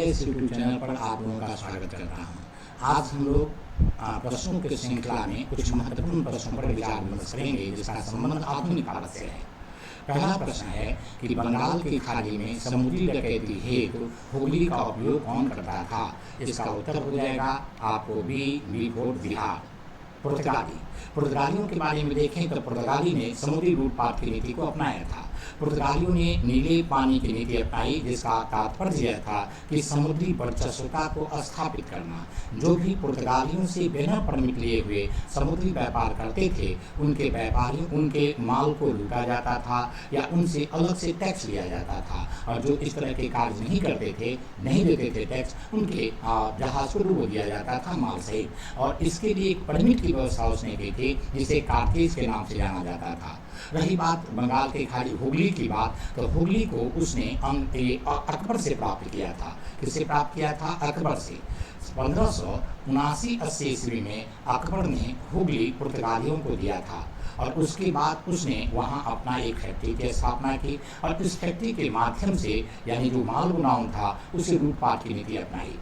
इस YouTube channel पर आप लोगों का स्वागत करता हूँ। आज हम लोग प्रश्नों की श्रृंखला में कुछ महत्वपूर्ण प्रश्नों पर विचार विमर्श करेंगे जिसका संबंध आधुनिक भारत से है। पहला प्रश्न है कि बंगाल की खाड़ी में समुद्री डकैती हेतु हुगली का उपयोग कौन करता था? इसका उत्तर हो जाएगा आपको बी फॉर बिहार। पुर्तगालियों के बारे में देखें तो पुर्तगाली ने समुद्री लूटपाट की नीति को अपनाया था। पुर्तगालियों ने नीले पानी की नीति अपनाई जिसका तात्पर्य यह था कि समुद्री वर्चस्वता को स्थापित करना। जो भी पुर्तगालियों से बिना परमिट लिए हुए समुद्री व्यापार करते थे उनके व्यापारियों उनके माल को लूटा जाता था या उनसे अलग से टैक्स लिया जाता था, और जो इस तरह के कार्य नहीं करते थे, नहीं देते थे टैक्स, उनके जहाज को डुबो दिया जाता था माल सहित। और इसके लिए एक परमिट की व्यवस्था उसने की थी जिसे कारतीज के नाम से जाना जाता था। रही बात बंगाल के खाड़ी हुगली की बात, तो हुगली को उसने अकबर से प्राप्त किया था। किससे प्राप्त किया था? अकबर से। 1579-80 ईस्वी में अकबर ने हुगली पुर्तगालियों को दिया था और उसके बाद उसने वहाँ अपना एक फैक्ट्री की स्थापना की और इस फैक्ट्री के माध्यम से यानी जो माल गोडाउन था उसे लूटपाट की नीति अपनाई।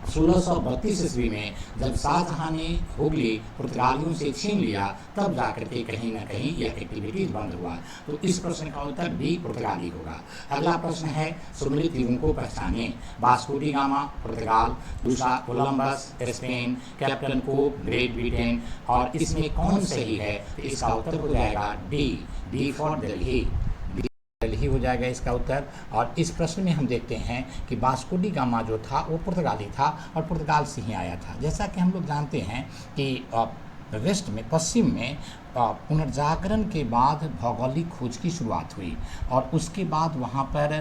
1632 ईस्वी में जब शाहजहां ने हुगली पुर्तगालियों से छीन लिया तब जाकर के कहीं ना कहीं यह एक्टिविटीज बंद हुआ। तो इस प्रश्न का उत्तर बी पुर्तगाली होगा। अगला प्रश्न है सुमेलित युगों को पहचानें। वास्को डी गामा पुर्तगाल, दूसरा Columbus Spain, captain cook great Britain, और इसमें कौन सही है? तो इसका उत्तर हो जाएगा डी फॉर दिल्ली। दिल्ली हो जाएगा इसका उत्तर। और इस प्रश्न में हम देखते हैं कि वास्को डी गामा जो था वो पुर्तगाली था और पुर्तगाल से ही आया था। जैसा कि हम लोग जानते हैं कि वेस्ट में पश्चिम में पुनर्जागरण के बाद भौगोलिक खोज की शुरुआत हुई और उसके बाद वहाँ पर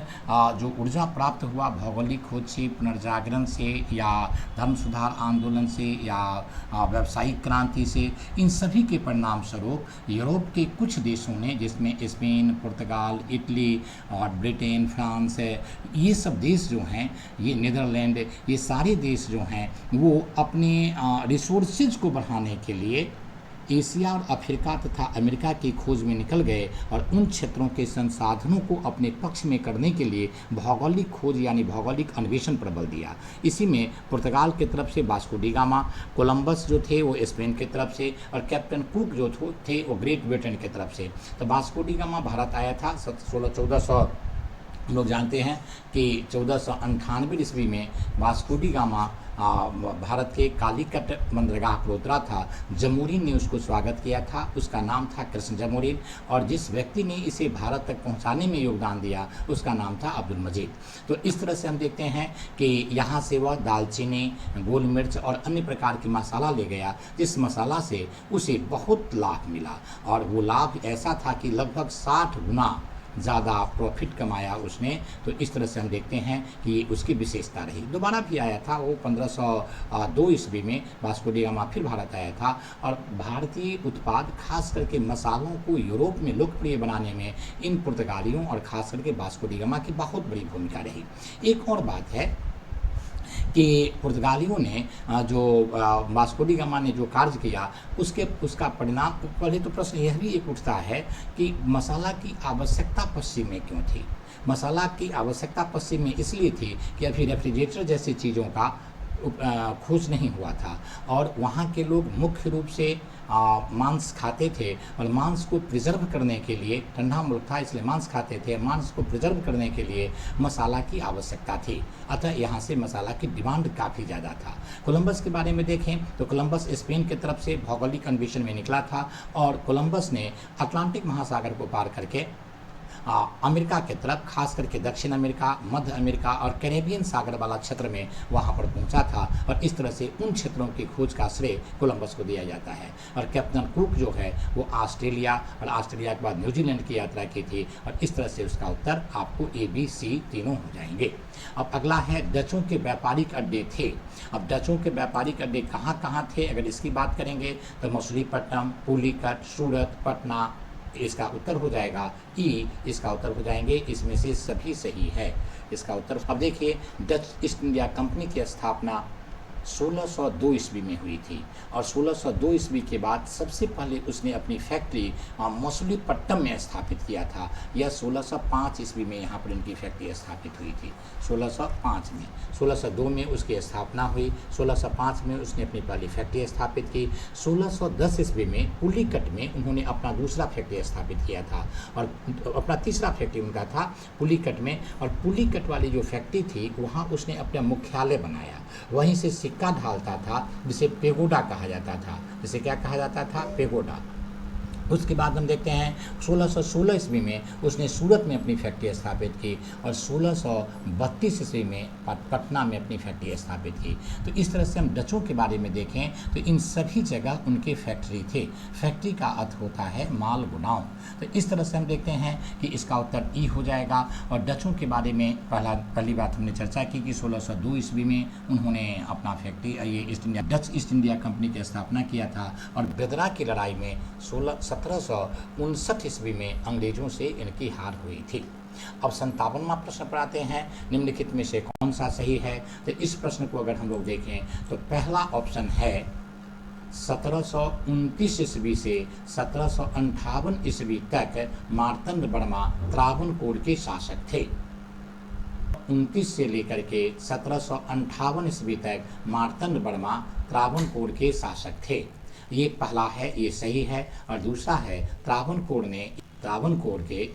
जो ऊर्जा प्राप्त हुआ भौगोलिक खोज से, पुनर्जागरण से या धर्म सुधार आंदोलन से या व्यावसायिक क्रांति से, इन सभी के परिणाम स्वरूप यूरोप के कुछ देशों ने जिसमें स्पेन, पुर्तगाल, इटली और ब्रिटेन, फ्रांस, ये सब देश जो हैं, ये नीदरलैंड, ये सारे देश जो हैं वो अपने रिसोर्सेज को बढ़ाने के लिए एशिया और अफ्रीका तथा अमेरिका की खोज में निकल गए और उन क्षेत्रों के संसाधनों को अपने पक्ष में करने के लिए भौगोलिक खोज यानी भौगोलिक अन्वेषण पर बल दिया। इसी में पुर्तगाल की तरफ से वास्को डी गामा, कोलंबस जो थे वो स्पेन की तरफ से और कैप्टन कुक जो थे वो ग्रेट ब्रिटेन की तरफ से। तो वास्को डी गामा भारत आया था 1400 हम लोग जानते हैं कि 1498 ईस्वी में वास्को डी गामा भारत के कालीकट बंदरगाह पर उतरा था। जमोरिन ने उसको स्वागत किया था, उसका नाम था कृष्ण जमोरिन, और जिस व्यक्ति ने इसे भारत तक पहुंचाने में योगदान दिया उसका नाम था अब्दुल मजीद। तो इस तरह से हम देखते हैं कि यहाँ से वह दालचीनी, गोल मिर्च और अन्य प्रकार की मसाला ले गया जिस मसाला से उसे बहुत लाभ मिला और वो लाभ ऐसा था कि लगभग 60 गुना ज़्यादा प्रॉफिट कमाया उसने। तो इस तरह से हम देखते हैं कि उसकी विशेषता रही। दोबारा भी आया था वो 1502 ईस्वी में वास्को डी गामा फिर भारत आया था और भारतीय उत्पाद खास करके मसालों को यूरोप में लोकप्रिय बनाने में इन पुर्तगालियों और खास करके वास्को डी गामा की बहुत बड़ी भूमिका रही। एक और बात है कि पुर्तगालियों ने जो वास्को डी गामा ने जो कार्य किया उसका परिणाम, पहले तो प्रश्न यह भी एक उठता है कि मसाला की आवश्यकता पश्चिम में क्यों थी? मसाला की आवश्यकता पश्चिम में इसलिए थी कि अभी रेफ्रिजरेटर जैसी चीज़ों का खोज नहीं हुआ था और वहाँ के लोग मुख्य रूप से मांस खाते थे और मांस को प्रिजर्व करने के लिए, ठंडा मुल्क था इसलिए मांस खाते थे, मांस को प्रिजर्व करने के लिए मसाला की आवश्यकता थी। अतः यहाँ से मसाला की डिमांड काफ़ी ज़्यादा था। कोलंबस के बारे में देखें तो कोलंबस स्पेन की तरफ से भौगोलिक अन्वेषण में निकला था और कोलंबस ने अटलांटिक महासागर को पार करके अमेरिका की तरफ, खास करके दक्षिण अमेरिका, मध्य अमेरिका और कैरेबियन सागर वाला क्षेत्र में वहाँ पर पहुँचा था और इस तरह से उन क्षेत्रों की खोज का श्रेय कोलंबस को दिया जाता है। और कैप्टन कुक जो है वो ऑस्ट्रेलिया और ऑस्ट्रेलिया के बाद न्यूजीलैंड की यात्रा की थी और इस तरह से उसका उत्तर आपको ए बी सी तीनों हो जाएंगे। अब अगला है डचों के व्यापारिक अड्डे थे। अब डचों के व्यापारिक अड्डे कहाँ कहाँ थे अगर इसकी बात करेंगे तो मछलीपट्टनम, पुलिकट, सूरत, पटना, इसका उत्तर हो जाएगा ई, इसका उत्तर हो जाएंगे इसमें से सभी सही है इसका उत्तर। अब देखिए डच ईस्ट इंडिया कंपनी की स्थापना 1602 ईस्वी में हुई थी और 1602 ईस्वी के बाद सबसे पहले उसने अपनी फैक्ट्री मछलीपट्टनम में स्थापित किया था। यह 1605 ईस्वी में यहाँ पर इनकी फैक्ट्री स्थापित हुई थी। 1605 में, 1602 में उसकी स्थापना हुई, 1605 में उसने अपनी पहली फैक्ट्री स्थापित की। 1610 ईस्वी में पुलिकट में उन्होंने अपना दूसरा फैक्ट्री स्थापित किया था और अपना तीसरा फैक्ट्री उनका था पुलिकट में। और पुलिकट वाली जो फैक्ट्री थी वहाँ उसने अपना मुख्यालय बनाया, वहीं से सिक्का ढालता था जिसे पेगोडा कहा जाता था। जिसे क्या कहा जाता था? पेगोडा। उसके बाद हम देखते हैं 1616 ईस्वी में उसने सूरत में अपनी फैक्ट्री स्थापित की और 1632 ईस्वी में पटना में अपनी फैक्ट्री स्थापित की। तो इस तरह से हम डचों के बारे में देखें तो इन सभी जगह उनके फैक्ट्री थे। फैक्ट्री का अर्थ होता है माल गोडाउन। तो इस तरह से हम देखते हैं कि इसका उत्तर ई हो जाएगा। और डचों के बारे में पहली बात हमने चर्चा की कि 1602 ईस्वी में उन्होंने अपना factory Dutch east India company की स्थापना किया था और बेदरा की लड़ाई में 1759 ईस्वी में अंग्रेजों से इनकी हार हुई थी। अब 57वां प्रश्न पर आते हैं, निम्नलिखित में से कौन सा सही है? तो इस प्रश्न को अगर हम लोग देखें तो पहला ऑप्शन है 1729 ईस्वी से 1758 ईस्वी तक मार्तंड वर्मा त्रावणकोर के शासक थे। 29 से लेकर के 1758 ईस्वी तक मार्तंड वर्मा त्रावणकोर के शासक थे। ये पहला है, ये सही है। और दूसरा है त्रावणकोर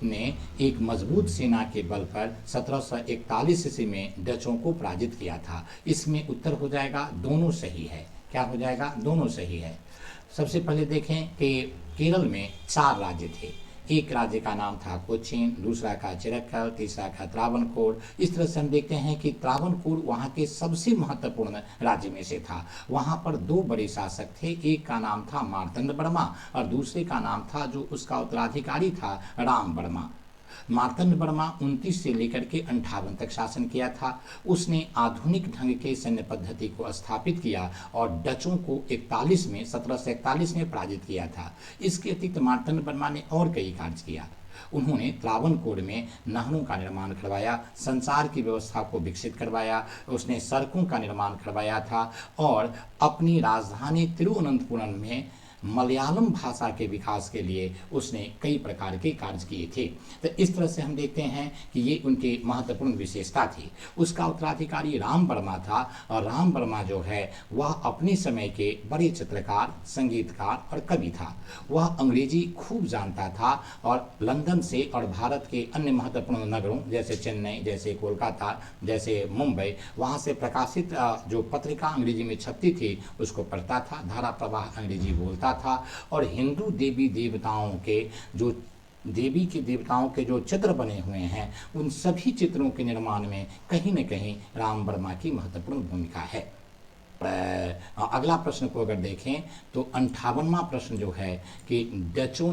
ने एक मजबूत सेना के बल पर 1741 ईस्वी में डचों को पराजित किया था। इसमें उत्तर हो जाएगा दोनों सही है। क्या हो जाएगा? दोनों सही है। सबसे पहले देखें कि केरल में 4 राज्य थे। एक राज्य का नाम था कोचीन, दूसरा का चिरक्कल, तीसरा का त्रावणकोर। इस तरह से हम देखते हैं कि त्रावणकोर वहाँ के सबसे महत्वपूर्ण राज्य में से था। वहाँ पर 2 बड़े शासक थे, एक का नाम था मार्तंड वर्मा और दूसरे का नाम था जो उसका उत्तराधिकारी था राम वर्मा। मार्तंड वर्मा 29 से लेकर के 58 तक शासन किया था। उसने आधुनिक ढंग के सैन्य पद्धति को स्थापित किया और डचों को 1741 में पराजित किया था। इसके अतिरिक्त मार्तंड वर्मा ने और कई कार्य किया। उन्होंने त्रावणकोर में नहरों का निर्माण करवाया, संचार की व्यवस्था को विकसित करवाया, उसने सड़कों का निर्माण करवाया था और अपनी राजधानी तिरुवनंतपुरम में मलयालम भाषा के विकास के लिए उसने कई प्रकार के कार्य किए थे। तो इस तरह से हम देखते हैं कि ये उनकी महत्वपूर्ण विशेषता थी। उसका उत्तराधिकारी राम वर्मा था और राम वर्मा जो है वह अपने समय के बड़े चित्रकार, संगीतकार और कवि था। वह अंग्रेजी खूब जानता था और लंदन से और भारत के अन्य महत्वपूर्ण नगरों जैसे चेन्नई, जैसे कोलकाता, जैसे मुंबई, वहाँ से प्रकाशित जो पत्रिका अंग्रेजी में छपती थी उसको पढ़ता था, धारा प्रवाह अंग्रेजी बोलता था और हिंदू देवी देवताओं के जो चित्र बने हुए हैं उन सभी चित्रों के निर्माण में कहीं न कहीं राम वर्मा की महत्वपूर्ण भूमिका है। अगला प्रश्न को अगर देखें तो 58वां प्रश्न जो है कि डचों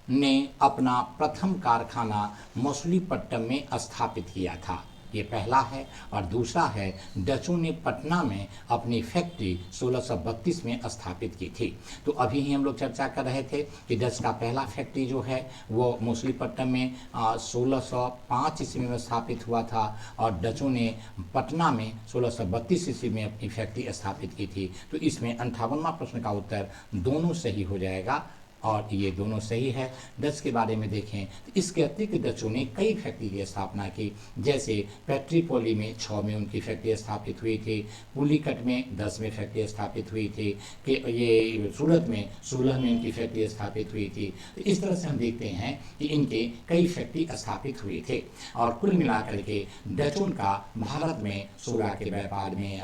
ने अपना प्रथम कारखाना मछलीपट्टनम में स्थापित किया था। ये पहला है। और दूसरा है डचों ने पटना में अपनी फैक्ट्री 1632 में स्थापित की थी। तो अभी ही हम लोग चर्चा कर रहे थे कि डच का पहला फैक्ट्री जो है वो मछलीपट्टनम में 1605 ईस्वी में स्थापित हुआ था और डचों ने पटना में 1632 ईस्वी में अपनी फैक्ट्री स्थापित की थी। तो इसमें 58वां प्रश्न का उत्तर दोनों सही हो जाएगा और ये दोनों सही है। डच के बारे में देखें तो इसके अतिरिक्त डचों ने कई फैक्ट्री की स्थापना की, जैसे पेट्रीपोली में 6 में उनकी फैक्ट्री स्थापित हुई थी, पुलिकट में 10 में फैक्ट्री स्थापित हुई थी, कि ये सूरत में 16 में इनकी फैक्ट्री स्थापित हुई थी। तो इस तरह से हम देखते हैं कि इनके कई फैक्ट्री स्थापित हुए थे और कुल मिलाकर के डचों का भारत में सोडा के व्यापार में,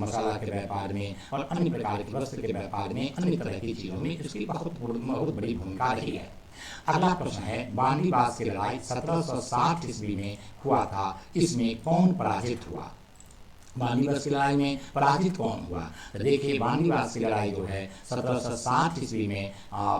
मसाला के व्यापार में और अन्य प्रकार के वस्त्र के व्यापार में, अन्य तरह की चीज़ों में इसकी बहुत बड़ी भूमिका रही है। अगला प्रश्न है बांदीबास की लड़ाई 1760 ईस्वी में हुआ था, इसमें कौन पराजित हुआ? बांदीबास की लड़ाई में पराजित कौन हुआ? देखिए बांदीबास की लड़ाई जो है 1760 ईस्वी में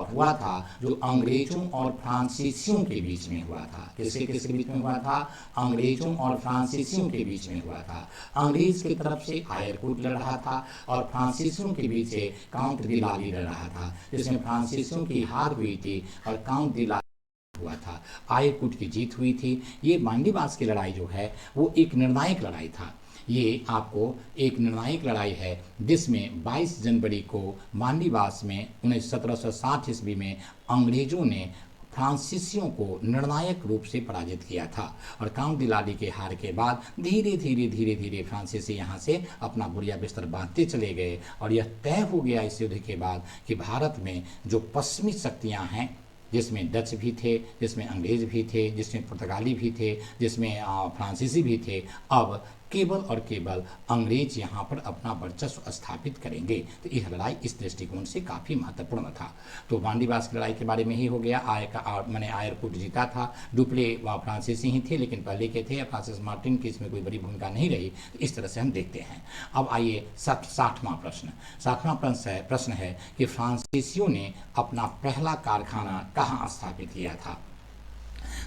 हुआ था, जो अंग्रेजों और फ्रांसीसियों के बीच में हुआ था। किसके बीच में हुआ था? अंग्रेजों और फ्रांसीसियों के बीच में हुआ था। अंग्रेज की तरफ से आयरकुट लड़ रहा था और फ्रांसीसियों के बीच से काउंट दी लाली लड़ रहा था, जिसमें फ्रांसीसियों की हार हुई थी और काउंट दी लाली हुआ था, आयरकुट की जीत हुई थी। ये बांदीबास की लड़ाई जो है वो एक निर्णायक लड़ाई था। ये आपको एक निर्णायक लड़ाई है जिसमें 22 जनवरी को मांडीवास में 1760 ईस्वी में अंग्रेजों ने फ्रांसीसियों को निर्णायक रूप से पराजित किया था। और काउंट डिलाडी के हार के बाद धीरे धीरे फ्रांसीसी यहाँ से अपना बुरिया बिस्तर बांधते चले गए और यह तय हो गया इस युद्ध के बाद कि भारत में जो पश्चिमी शक्तियाँ हैं, जिसमें डच भी थे, जिसमें अंग्रेज भी थे, जिसमें पुर्तगाली भी थे, जिसमें फ्रांसीसी भी थे, अब केवल और केवल अंग्रेज यहाँ पर अपना वर्चस्व स्थापित करेंगे। तो यह लड़ाई इस दृष्टिकोण से काफ़ी महत्वपूर्ण था। तो मांडीवास की लड़ाई के बारे में ही हो गया। मैंने आयरकुट जीता था, डुप्ले फ्रांसीसी ही थे लेकिन पहले के थे, फ्रांसिस मार्टिन की इसमें कोई बड़ी भूमिका नहीं रही। तो इस तरह से हम देखते हैं। अब आइए 60वां प्रश्न। 60वां प्रश्न है कि फ्रांसीसियों ने अपना पहला कारखाना कहाँ स्थापित किया था।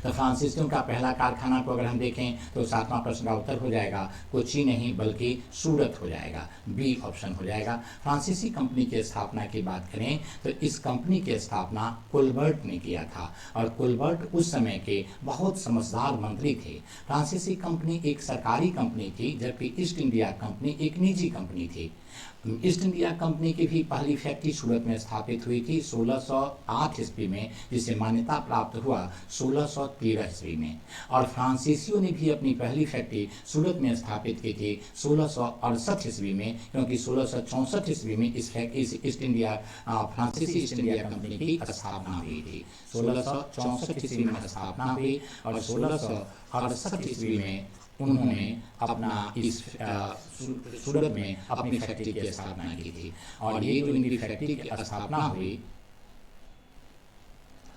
तो फ्रांसीसियों का पहला कारखाना को अगर हम देखें तो 7वां प्रश्न का उत्तर हो जाएगा कोची नहीं बल्कि सूरत हो जाएगा, बी ऑप्शन हो जाएगा। फ्रांसीसी कंपनी की स्थापना की बात करें तो इस कंपनी की स्थापना कोलबर्ट ने किया था और कोलबर्ट उस समय के बहुत समझदार मंत्री थे। फ्रांसीसी कंपनी एक सरकारी कंपनी थी जबकि ईस्ट इंडिया कंपनी एक निजी कंपनी थी। ईस्ट इंडिया कंपनी की भी पहली फैक्ट्री सूरत में स्थापित हुई थी 1608 ईस्वी में, जिसे मान्यता प्राप्त हुआ 1613 ईस्वी में। और फ्रांसीसियों ने भी अपनी पहली फैक्ट्री सूरत में स्थापित की थी 1668 ईस्वी में, क्योंकि 1664 ईस्वी में इस फ्रांसीसी ईस्ट इंडिया कंपनी की स्थापना हुई थी। 1664 ईस्वी में स्थापना हुई और 1668 ईस्वी में उन्होंने अपना इस सूरत में अपनी फैक्ट्री की स्थापना की थी। और ये जो इनकी फैक्ट्री की स्थापना हुई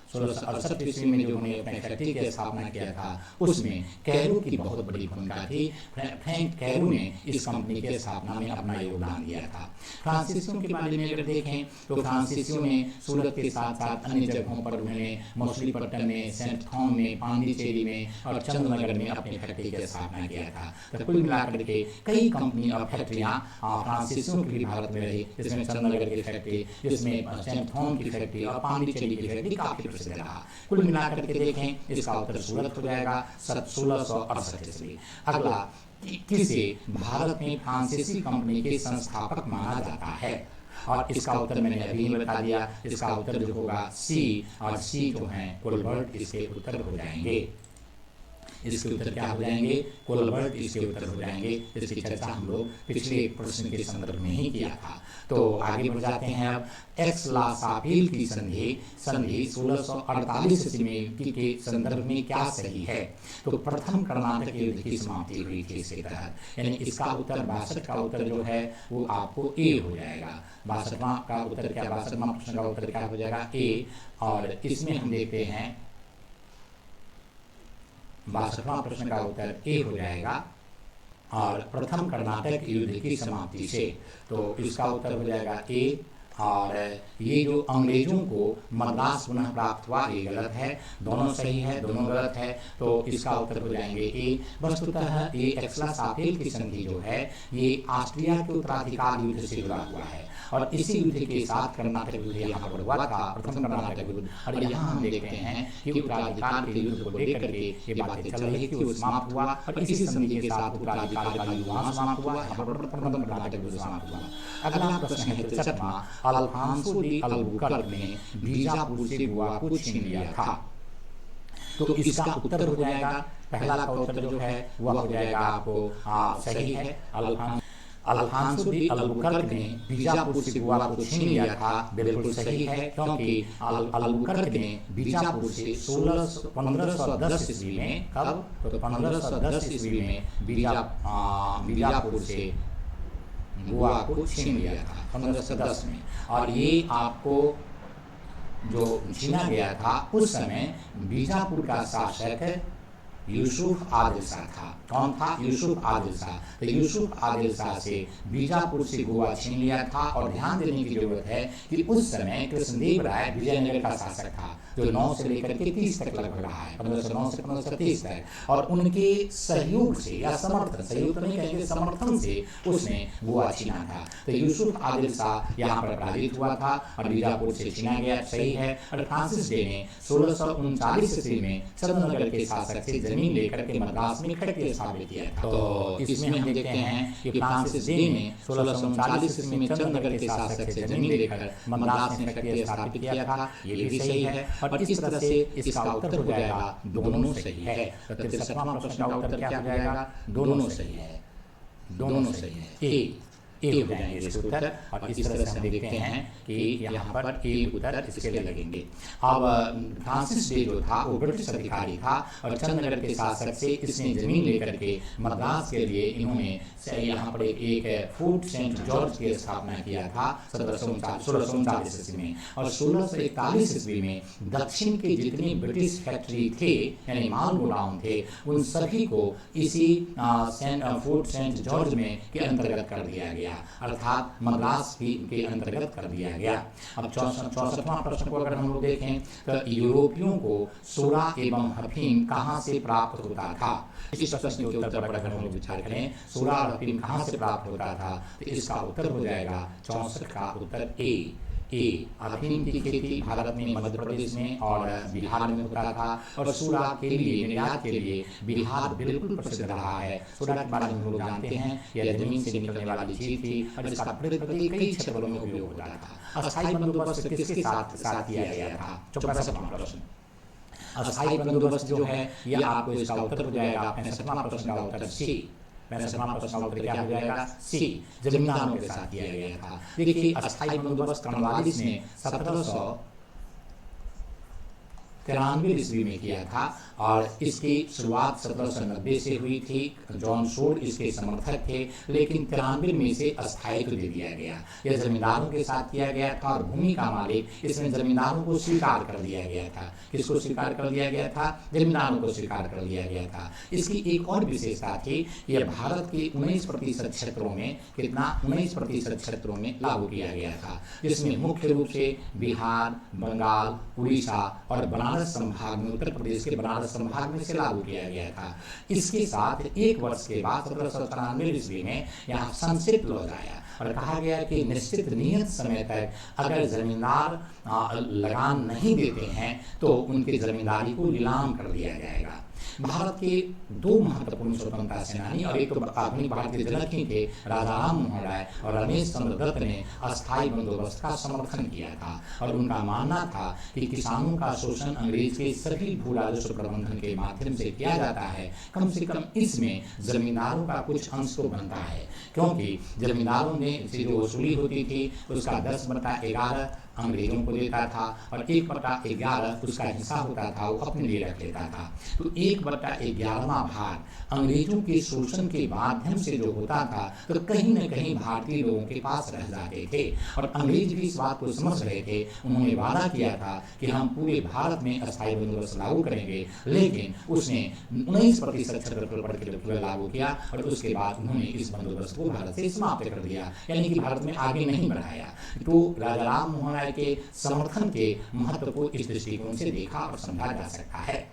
1668 ईस्वी में जो उन्होंने अपने फैक्ट्री की स्थापना किया था उसमें कैरू की बहुत बड़ी भूमिका थी। फ्रैंक कैरू ने इस कंपनी की स्थापना में अपना योगदान दिया था। फ्रांसीसियों के बारे में अगर देखें तो फ्रांसीसियों ने सूरत के साथ साथ अन्य जगहों पर उन्होंने मछलीपट्टन में, सेंट थॉम में, पांडिचेरी में और चंद्रनगर में अपनी फैक्ट्री की स्थापना किया था। तो कुल मिलाकर के कई कंपनी और फैक्ट्रियाँ फ्रांसीसियों की भी भारत में रही, जिसमें चंद्रनगर की फैक्ट्री, जिसमें सेंट थॉम की फैक्ट्री और पांडिचेरी की फैक्ट्री काफी रहा। कुल मिलाकर के देखें इसका उत्तर सूरत हो जाएगा 1668 ईस्वी। अगला, किसे भारत में फ्रांसीसी कंपनी के संस्थापक माना जाता है। और इसका उत्तर मैंने अभी बता दिया। इसका उत्तर जो होगा सी, और सी जो है कोलबर्ट इसके उत्तर हो जाएंगे। इसके उत्तर क्या हो जाएंगे, कोलबर्ट इसके उत्तर हो जाएंगे। इसकी चर्चा हम लोग पिछले प्रश्न के संदर्भ में ही किया था। तो आगे बढ़ जाते हैं। अब एक्स-ला-सापेल की संधि 1648 ईस्वी के संदर्भ में क्या सही है। तो प्रथम कर्नाटक युद्ध की समाप्ति हुई थी इसके तहत, यानी इसका उत्तर 62 का उत्तर जो है वो आपको ए हो जाएगा। 62वां का उत्तर क्या, 62वां प्रश्न का उत्तर क्या हो जाएगा, ए। और इसमें हम देखते हैं 62वां प्रश्न का उत्तर ए हो जाएगा और प्रथम कर्नाटक युद्ध की समाप्ति से। तो इसका उत्तर हो जाएगा ए। और ये जो अंग्रेजों को मद्रास पुनः प्राप्त हुआ ये गलत है, दोनों सही है, दोनों गलत है। तो इसका उत्तर हो जाएंगे ए। वस्तुतः ये एक्स-ला-सापेल की संधि जो है ये ऑस्ट्रिया के उत्तराधिकार युद्ध से जुड़ा हुआ है और इसी युद्ध के साथ कर्नाटक युद्ध यहाँ पर हुआ था, प्रथम कर्नाटक युद्ध। और यहाँ हम देखते हैं कि उत्तराधिकार के युद्ध को लेकर के ये बातें चल रही थी, वो समाप्त हुआ और इसी संधि के साथ उत्तराधिकार का युद्ध वहाँ समाप्त हुआ, यहाँ पर प्रथम कर्नाटक युद्ध समाप्त हुआ। अगला प्रश्न है 63वां, अल्फांसो डी अल्बुकर्क ने बीजापुर से गोवा को छीन लिया था। तो इसका उत्तर हो जाएगा, पहला का उत्तर जो है वह हो जाएगा आपको सही है। अल्फांसो डी अल्बुकर्क ने बीजापुर से गोवा को छीन लिया था, बिल्कुल सही है, क्योंकि अल्बुकर्क ने बीजापुर से 1510 ईस्वी में, कब, तो 1510 ईस्वी में बीजापुर से गोवा को छीन लिया था 1510 में। और ये आपको जो छीना गया था उस समय बीजापुर का शासक यूसुफ आदिल शाह था। कौन था, यूसुफ आदिल शाह। तो यूसुफ आदिल शाह से बीजापुर से गोवा छीन लिया था। और ध्यान देने की जरूरत है कि उस समय कृष्णदेव राय विजयनगर का शासक था, जो 9 से लेकर के 30 तक लगभग रहा है, 1509 से 1530 तक। और उनके सहयोग से या समर्थन, सहयोग नहीं कहेंगे, समर्थन से उसने गोवा छीना था। तो यूसुफ आदिल शाह यहाँ पर पराजित हुआ था और बीजापुर से छीना गया, सही है। और फ्रांसिस डे ने 1639 ईस्वी में चंद्रनगर के शासक से जमीन लेकर के मद्रास में फैक्ट्री स्थापित किया था। तो इसमें हम देखते हैं कि फ्रांसिस डे ने 1639 ईस्वी में चंद्रनगर के शासक से जमीन लेकर मद्रास में फैक्ट्री स्थापित किया था। ये भी सही है और इस तरह से इसका उत्तर हो जाएगा दोनों सही है। तो 63वां प्रश्न का उत्तर क्या हो जाएगा? दोनों सही है, दोनों सही है। ए हो जाएंगे इसके उत्तर। और इस तरह से हम देखते हैं कि यहाँ पर ए उत्तर इसके लगेंगे। अब फ्रांसिस डे जो था वो ब्रिटिश अधिकारी था और चंद्रनगर के शासक से इसने जमीन लेकर के मद्रास के लिए इन्होंने यहाँ पर एक फोर्ट सेंट जॉर्ज की स्थापना किया था 1639 ईस्वी में। और 1641 ईस्वी में दक्षिण के जितने ब्रिटिश फैक्ट्री थे यानी माल गोडाउन थे उन सभी को इसी फोर्ट सेंट जॉर्ज में के अंतर्गत कर दिया गया, अर्थात मद्रास के अंतर्गत कर दिया गया। अब 64वां प्रश्न को अगर हम लोग देखें तो यूरोपियों को सोडा एवं अफीम कहाँ से प्राप्त होता था? इस प्रश्न के उत्तर पर अगर हम लोग विचार करें सोडा और अफीम कहाँ से प्राप्त होता था तो इसका उत्तर हो जाएगा 64 का उत्तर ए। अफीम की खेती भारत में मध्य प्रदेश में और बिहार में होता था और सोडा के लिए निर्यात के लिए बिहार बिल्कुल प्रसिद्ध रहा है। सोडा के बारे में हम लोग जानते हैं यह जमीन से निकलने वाली चीज थी और इसका कई क्षेत्रों में उपयोग होता था। अस्थायी बंदोबस्त किसके साथ किया गया था? 64वां प्रश्न। अस्थायी बंदोबस्त जो है यह आपको इसका उत्तर हो जाएगा 65वां प्रश्न का उत्तर सी। 65वां प्रश्न का उत्तर क्या हो जाएगा? सी, जमींदारों के साथ किया गया था। देखिए अस्थायी बंदोबस्त कॉर्नवालिस ने 1793 ईस्वी में किया था और इसकी शुरुआत 1790 से हुई थी। जॉन शोड इसके समर्थक थे लेकिन 93 में इसे अस्थायित्व दे दिया गया। यह जमींदारों के साथ किया गया था और भूमि का मालिक इसमें जमींदारों को स्वीकार कर दिया गया था। किसको स्वीकार कर दिया गया था? जमींदारों को स्वीकार कर दिया गया था। इसकी एक और विशेषता थी यह भारत के 19% क्षेत्रों में कितना 19% क्षेत्रों में लागू किया गया था, जिसमें मुख्य रूप से बिहार, बंगाल, उड़ीसा और बनारस संभाग में उत्तर प्रदेश के बनारस संभाग में से लागू किया गया था। इसके साथ एक वर्ष के बाद 1793 ईस्वी में यहाँ सनसेट लॉ आया और कहा गया कि निश्चित नियत समय तक अगर जमींदार लगान नहीं देते हैं तो उनकी जमींदारी को नीलाम कर दिया जाएगा। भारत के दो महत्वपूर्ण स्वतंत्रता सेनानी और एक तो आधुनिक भारतीय जनक ही थे राजा राम मोहन राय और रमेश चंद्र दत्त ने अस्थायी बंदोबस्त का समर्थन किया था और उनका मानना था कि किसानों का शोषण अंग्रेज के सभी भू राजस्व प्रबंधन के माध्यम से किया जाता है। कम से कम इसमें जमींदारों का कुछ अंश तो बनता है, क्योंकि जमींदारों ने से जो वसूली होती थी उसका 10/11 अंग्रेजों को देता था और 1/11 उसका हिस्सा होता था वो अपने लिए रख लेता था। तो 1/11वां भाग अंग्रेजों के शोषण के माध्यम से जो होता था तो कहीं न कहीं भारतीय लोगों के पास रह जाते थे और अंग्रेज भी इस बात को समझ रहे थे। उन्होंने वादा किया था कि हम पूरे भारत में अस्थायी बंदोबस्त लागू करेंगे, लेकिन उसने 19% क्षेत्रफल पर लागू किया और उसके बाद उन्होंने इस बंदोबस्त को भारत से समाप्त कर दिया, यानी कि भारत में आगे नहीं बढ़ाया। तो राजा राम मोहन राय के समर्थन के महत्व को इस दृष्टिकोण से देखा और समझा जा सकता है।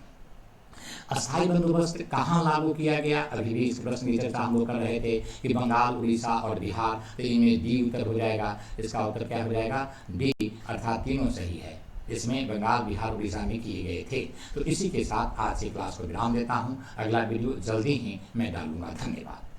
अस्थायी बंदोबस्त कहाँ लागू किया गया? अभी भी इस प्रश्न की चर्चा हम लोग कर रहे थे कि बंगाल, उड़ीसा और बिहार, तो इनमें डी उत्तर हो जाएगा। इसका उत्तर क्या हो जाएगा? डी, अर्थात तीनों सही है। इसमें बंगाल, बिहार, उड़ीसा में किए गए थे। तो इसी के साथ आज की क्लास को विराम देता हूँ। अगला वीडियो जल्दी ही मैं डालूंगा। धन्यवाद।